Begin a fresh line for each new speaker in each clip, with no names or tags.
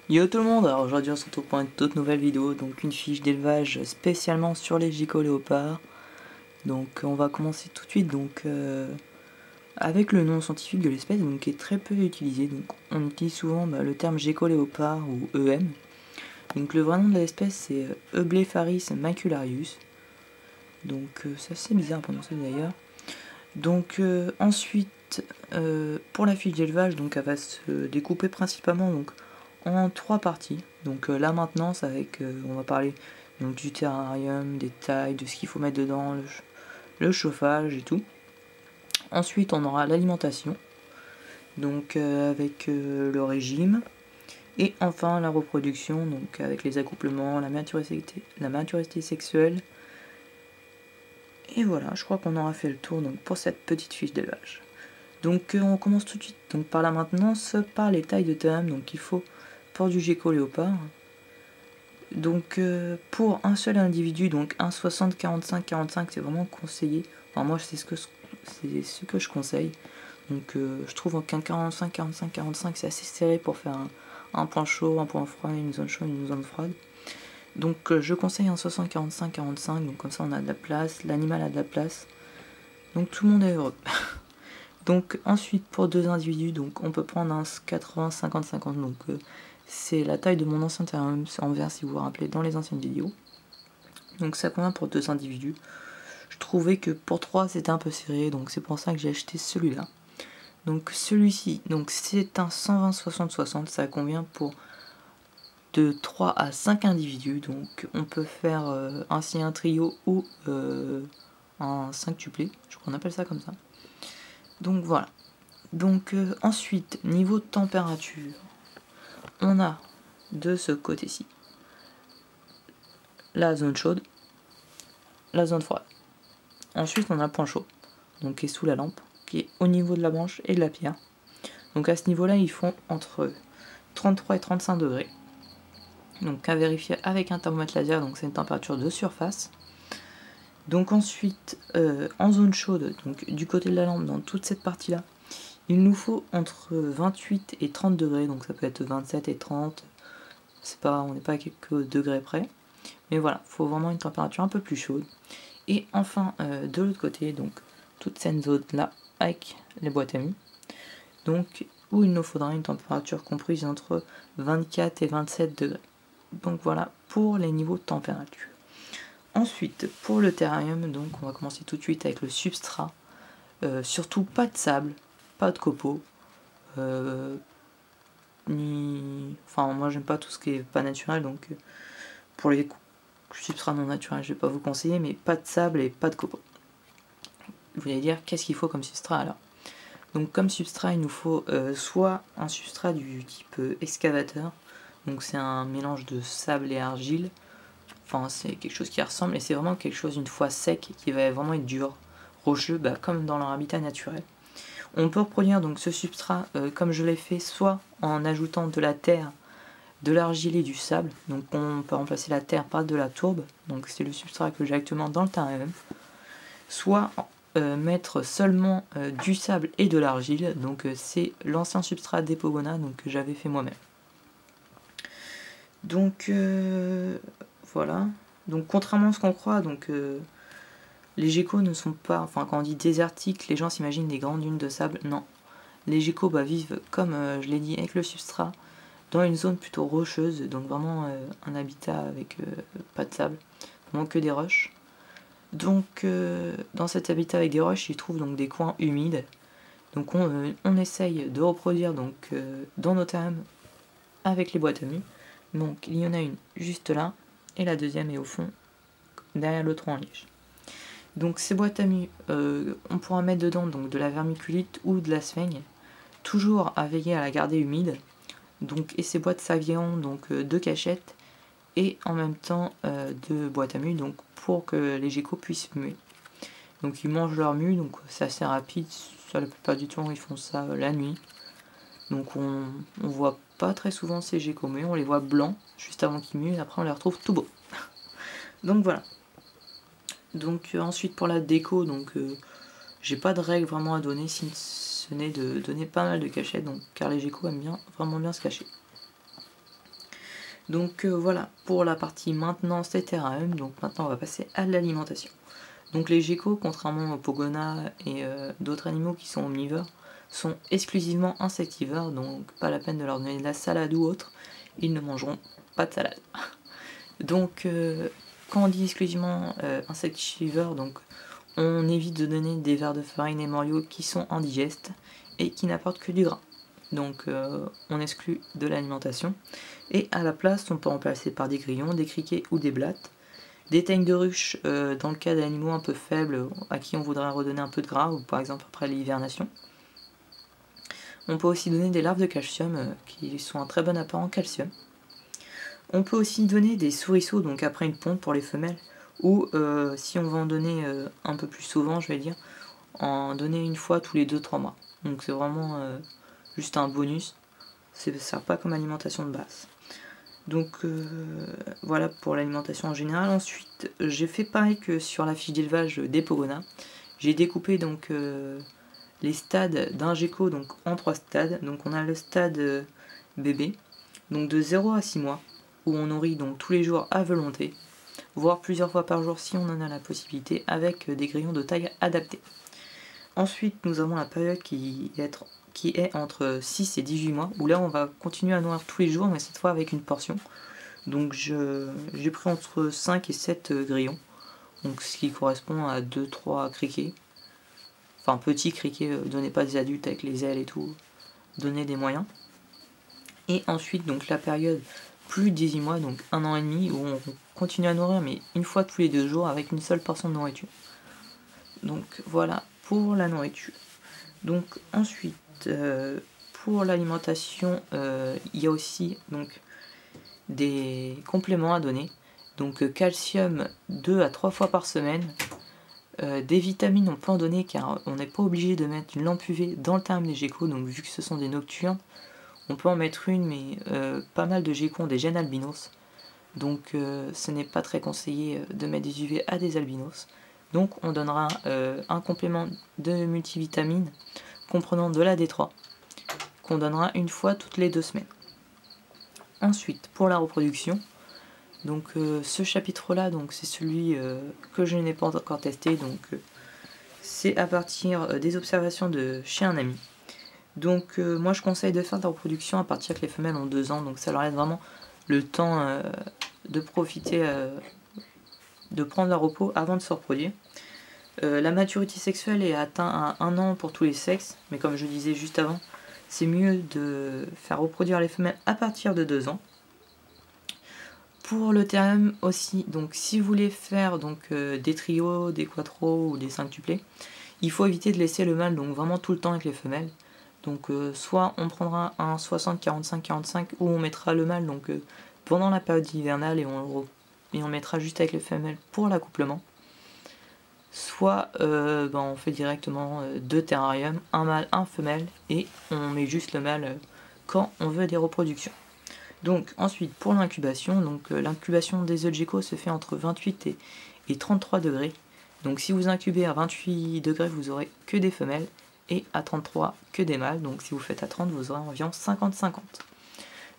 Yo tout le monde, alors aujourd'hui on se retrouve pour une toute nouvelle vidéo, donc une fiche d'élevage spécialement sur les geckos léopards. Donc on va commencer tout de suite avec le nom scientifique de l'espèce, donc qui est très peu utilisé. Donc on utilise souvent le terme gecko léopard ou EM. Donc le vrai nom de l'espèce c'est Eublepharis macularius. Donc c'est assez bizarre à prononcer d'ailleurs. Donc ensuite pour la fiche d'élevage, donc elle va se découper principalement en 3 parties. Donc la maintenance avec, on va parler donc du terrarium, des tailles, de ce qu'il faut mettre dedans, le chauffage et tout. Ensuite on aura l'alimentation, donc avec le régime. Et enfin la reproduction, donc avec les accouplements, la maturité sexuelle. Et voilà, je crois qu'on aura fait le tour donc, pour cette petite fiche d'élevage. Donc on commence tout de suite donc, par la maintenance, par les tailles de terme, donc il faut pour du gecko léopard. Donc pour un seul individu, donc 1,60, 45, 45 c'est vraiment conseillé. Enfin moi c'est ce que je conseille. Donc je trouve qu'un 45, 45, 45 c'est assez serré pour faire un point chaud, un point froid, une zone chaude, une zone froide. Donc je conseille un 60, 45, 45, donc comme ça on a de la place, l'animal a de la place. Donc tout le monde est heureux. Donc ensuite pour deux individus, donc on peut prendre un 80, 50, 50, donc c'est la taille de mon ancien terrarium en vert si vous vous rappelez dans les anciennes vidéos. Donc ça convient pour deux individus. Je trouvais que pour 3 c'était un peu serré, donc c'est pour ça que j'ai acheté celui-là. Donc celui-ci, donc c'est un 120, 60, 60, ça convient pour de 3 à 5 individus. Donc on peut faire ainsi un trio ou un 5-tuplé, je crois qu'on appelle ça comme ça. Donc voilà. Donc ensuite, niveau température, on a de ce côté-ci la zone chaude, la zone froide. Ensuite on a le point chaud, donc qui est sous la lampe, qui est au niveau de la branche et de la pierre. Donc à ce niveau-là, ils font entre 33 et 35 degrés. Donc à vérifier avec un thermomètre laser, donc c'est une température de surface. Donc ensuite, en zone chaude, donc du côté de la lampe, dans toute cette partie-là, il nous faut entre 28 et 30 degrés, donc ça peut être 27 et 30, on n'est pas à quelques degrés près. Mais voilà, il faut vraiment une température un peu plus chaude. Et enfin, de l'autre côté, donc toute cette zone-là, avec les boîtes à mue, donc où il nous faudra une température comprise entre 24 et 27 degrés. Donc voilà pour les niveaux de température. Ensuite, pour le terrarium, donc on va commencer tout de suite avec le substrat. Surtout pas de sable, pas de copeaux, enfin moi j'aime pas tout ce qui est pas naturel, donc pour les substrats non naturels je vais pas vous conseiller, mais pas de sable et pas de copeaux. Vous allez dire qu'est-ce qu'il faut comme substrat alors? Donc comme substrat il nous faut soit un substrat du type excavateur, donc c'est un mélange de sable et argile, enfin c'est quelque chose qui ressemble, et c'est vraiment quelque chose une fois sec qui va vraiment être dur, rocheux, comme dans leur habitat naturel. On peut reproduire donc ce substrat comme je l'ai fait, soit en ajoutant de la terre, de l'argile et du sable. Donc on peut remplacer la terre par de la tourbe, donc c'est le substrat que j'ai actuellement dans le terrarium. Soit mettre seulement du sable et de l'argile, donc c'est l'ancien substrat d'Epogona que j'avais fait moi-même. Donc voilà. Donc contrairement à ce qu'on croit, les geckos ne sont pas, enfin quand on dit désertiques, les gens s'imaginent des grandes dunes de sable. Non, les geckos vivent comme je l'ai dit avec le substrat, dans une zone plutôt rocheuse, donc vraiment un habitat avec pas de sable, vraiment que des roches. Donc dans cet habitat avec des roches, ils trouvent donc des coins humides. Donc on essaye de reproduire dans nos termes avec les boîtes à mue. Donc il y en a une juste là, et la deuxième est au fond, derrière le tronc en liège. Donc ces boîtes à mue, on pourra mettre dedans donc de la vermiculite ou de la sphaigne, toujours à veiller à la garder humide. Donc, et ces boîtes serviront donc de cachettes et en même temps de boîtes à mue, donc pour que les geckos puissent muer. Donc ils mangent leur mue, donc c'est assez rapide, la plupart du temps ils font ça la nuit. Donc on voit pas très souvent ces geckos muer, on les voit blancs juste avant qu'ils muent et après on les retrouve tout beaux. Donc voilà. Donc ensuite pour la déco, donc j'ai pas de règles vraiment à donner, si ce n'est de donner pas mal de cachettes, donc car les geckos aiment vraiment bien se cacher. Donc voilà pour la partie maintenance des terrariums. Donc maintenant on va passer à l'alimentation. Donc les geckos, contrairement aux pogonas et d'autres animaux qui sont omnivores, sont exclusivement insectivores, donc pas la peine de leur donner de la salade ou autre, ils ne mangeront pas de salade. Donc quand on dit exclusivement insectivores, donc on évite de donner des vers de farine et morioux qui sont indigestes et qui n'apportent que du gras. Donc on exclut de l'alimentation. Et à la place, on peut remplacer par des grillons, des criquets ou des blattes. Des teignes de ruche dans le cas d'animaux un peu faibles à qui on voudrait redonner un peu de gras, ou par exemple après l'hivernation. On peut aussi donner des larves de calcium qui sont un très bon apport en calcium. On peut aussi donner des souriceaux, donc après une ponte pour les femelles, ou si on veut en donner un peu plus souvent, je vais dire, en donner une fois tous les 2-3 mois. Donc c'est vraiment juste un bonus, ça ne sert pas comme alimentation de base. Donc voilà pour l'alimentation en général. Ensuite j'ai fait pareil que sur la fiche d'élevage des pogonas. J'ai découpé donc les stades d'un gecko donc en 3 stades. Donc on a le stade bébé, donc de 0 à 6 mois, où on nourrit donc tous les jours à volonté, voire plusieurs fois par jour si on en a la possibilité, avec des grillons de taille adaptée. Ensuite nous avons la période qui est entre 6 et 18 mois, où là on va continuer à nourrir tous les jours, mais cette fois avec une portion. Donc j'ai pris entre 5 et 7 grillons, donc ce qui correspond à 2-3 criquets. Enfin petits criquets, donnez pas des adultes avec les ailes et tout, donnez des moyens. Et ensuite donc la période plus de 18 mois, donc 1 an et demi, où on continue à nourrir mais une fois tous les 2 jours avec une seule portion de nourriture. Donc voilà pour la nourriture. Donc ensuite pour l'alimentation, il y a aussi donc des compléments à donner. Donc calcium 2 à 3 fois par semaine. Des vitamines on peut en donner car on n'est pas obligé de mettre une lampe UV dans le terme des geckos, donc vu que ce sont des nocturnes, on peut en mettre une, mais pas mal de geckos ont des gènes albinos. Donc ce n'est pas très conseillé de mettre des UV à des albinos. Donc on donnera un complément de multivitamines comprenant de la D3 qu'on donnera une fois toutes les 2 semaines. Ensuite pour la reproduction, donc ce chapitre là c'est celui que je n'ai pas encore testé, donc c'est à partir des observations de chez un ami. Donc moi je conseille de faire de la reproduction à partir que les femelles ont 2 ans, donc ça leur laisse vraiment le temps de profiter, de prendre leur repos avant de se reproduire. La maturité sexuelle est atteinte à 1 an pour tous les sexes, mais comme je disais juste avant, c'est mieux de faire reproduire les femelles à partir de 2 ans. Pour le terrarium aussi, donc si vous voulez faire des trios, des quattros ou des quintuplés, il faut éviter de laisser le mâle donc vraiment tout le temps avec les femelles. Donc soit on prendra un 60-45-45 où on mettra le mâle pendant la période hivernale et on mettra juste avec les femelles pour l'accouplement. Soit on fait directement 2 terrariums, un mâle, un femelle, et on met juste le mâle quand on veut des reproductions. Donc ensuite pour l'incubation, l'incubation des œufs de gecko se fait entre 28 et 33 degrés. Donc si vous incubez à 28 degrés, vous aurez que des femelles, et à 33 que des mâles. Donc si vous faites à 30, vous aurez environ 50-50.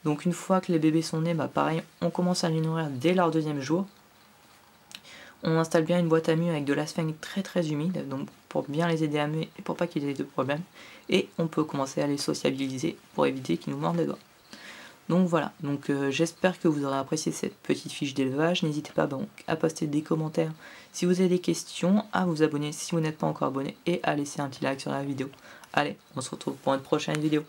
Donc une fois que les bébés sont nés, pareil, on commence à les nourrir dès leur 2e jour. On installe bien une boîte à mues avec de l'asphène très très humide, donc pour bien les aider à muer et pour pas qu'ils aient de problème. Et on peut commencer à les sociabiliser pour éviter qu'ils nous mordent les doigts. Donc voilà, j'espère que vous aurez apprécié cette petite fiche d'élevage. N'hésitez pas à poster des commentaires si vous avez des questions, à vous abonner si vous n'êtes pas encore abonné et à laisser un petit like sur la vidéo. Allez, on se retrouve pour une prochaine vidéo.